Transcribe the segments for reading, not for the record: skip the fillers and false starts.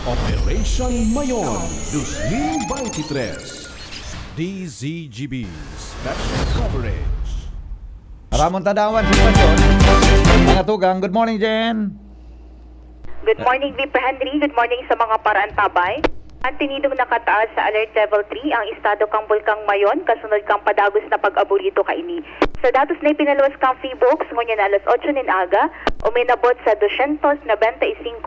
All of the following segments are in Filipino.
Operation Mayon 2023 DZGB Special Coverage. Ramon Tadawan, sitwasyon. Mga tugang, good morning, Jen. Good morning, VP Henry. Good morning sa mga parantabay. At tinidong nakataas sa Alert Level 3 ang estado kang Bulkang Mayon, kasunod kang padagos na pag-aburito kaini. Sa datos na ipinaluwas kang Feebox, ngunyan alas 8 ng aga, uminabot sa 295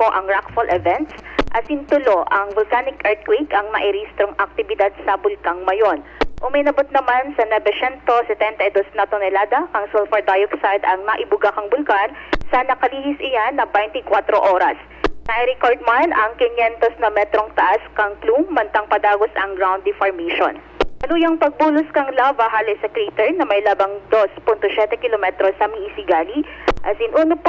ang rockfall events, asin tulo ang volcanic earthquake ang mairehistrong aktibidad sa Bulkang Mayon. Uminabot naman sa 972 na tonelada ang sulfur dioxide ang maibuga kang bulkan sa nakalihis iyan na 24 oras. Na-record man ang 500 na metrong taas kang plume mantang padagos ang ground deformation. Kaluyang pagbulos kang lava halis sa crater na may labang 2.7 kilometro sa Miisigali, as in 1.3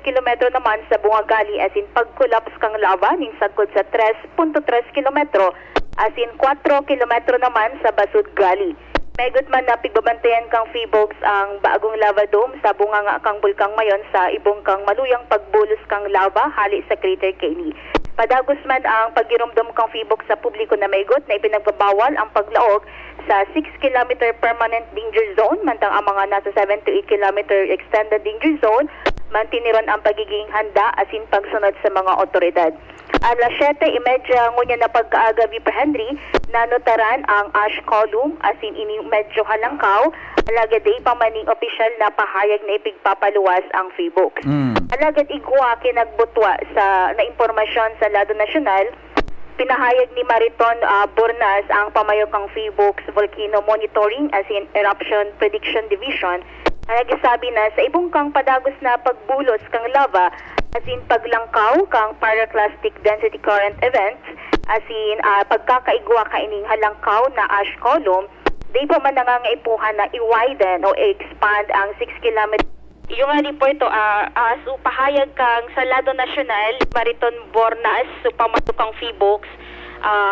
kilometro naman sa Bungagali, as in pagkulaps kang lava ning sagkod sa 3.3 kilometro, as in 4 kilometro naman sa Basud Gali. Megot man na pigbabantayan kang Feebox ang bagong lava dome sa bunganga kang Bulkang Mayon sa ibong kang maluyang pagbulos kang lava hali sa crater Kenny. Padagos man ang pagirumdum kang Feebox sa publiko na megot na ipinagbabawal ang paglaog sa 6 km permanent danger zone mantang ang mga nasa 7 to 8 km extended danger zone mantiniron ang pagiging handa asin pagsunod sa mga otoridad. Alas 7:30 ngunya na pagkaaga VP Henry, nanotaran ang ash column asin ini medyo halangkaw, alagad ay pamaning opisyal na pahayag na ipigpapaluwas ang Feebox. Alagad igwa kinagbutwa sa na impormasyon sa Lado Nasyonal, pinahayag ni Mariton Bornas ang pamayokang Feebox Volcano Monitoring asin Eruption Prediction Division. Nagsasabi na sa ibong kang padagos na pagbulos kang lava, asin paglangkaw kang pyroclastic density current events, asin pagkakaigwa kaining halangkaw na ash column, di pa man nangangaipuhan na i-widen o i-expand ang 6 km. Yung report so pahayag kang sa Lado Nasyonal, Mariton Bornas, so pamatukang Feebox,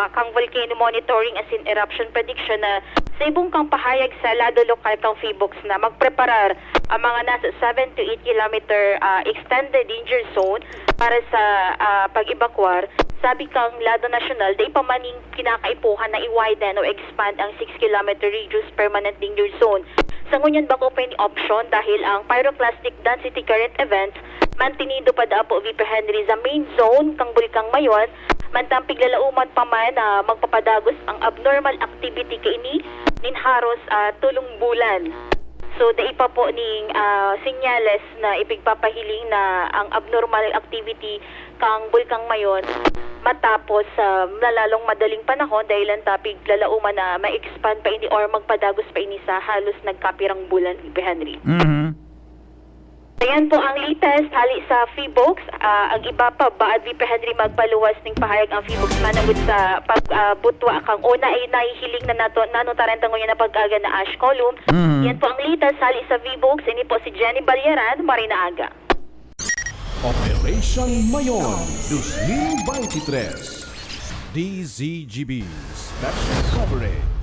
kang volcano monitoring asin eruption prediction na sa ibong kang pahayag sa Lado Lokal kang Feebox na magpreparar ang mga nasa 7 to 8 kilometer extended danger zone para sa pag-evacuar. Sabi kang Lado Nasyonal, day pa maning kinakaipuhan na i-widen o expand ang 6 kilometer radius permanent danger zone. Sa ngunyan bako pa yung option dahil ang pyroclastic density current events mantinido pa da po VP Henry sa main zone kang Bulkang Mayon, mantang piglalauman pa man na magpapadagos ang abnormal activity kaini ninharos tulong bulan. So dai pa po ning senyales na ipigpapahiling na ang abnormal activity kang Bulkang Mayon matapos sa lalong madaling panahon dahil ang tapig lalauman na ma-expand pa ini or magpadagos pa ini sa halos nagkapirang bulan VP Henry. Ayan po ang latest hali sa Feebox. Ang iba pa baad VP Henry magpaluwas ning pahayag ang Feebox manamod sa pagbutwa kang una ay nahihiling na nanotarenta ngayon na pag-aga na ash column. Yan po ang latest hali sa Feebox. Ini po si Jenny Balyaran, Marinaaga. Operation Mayon 2023 DZGB Special Coverage.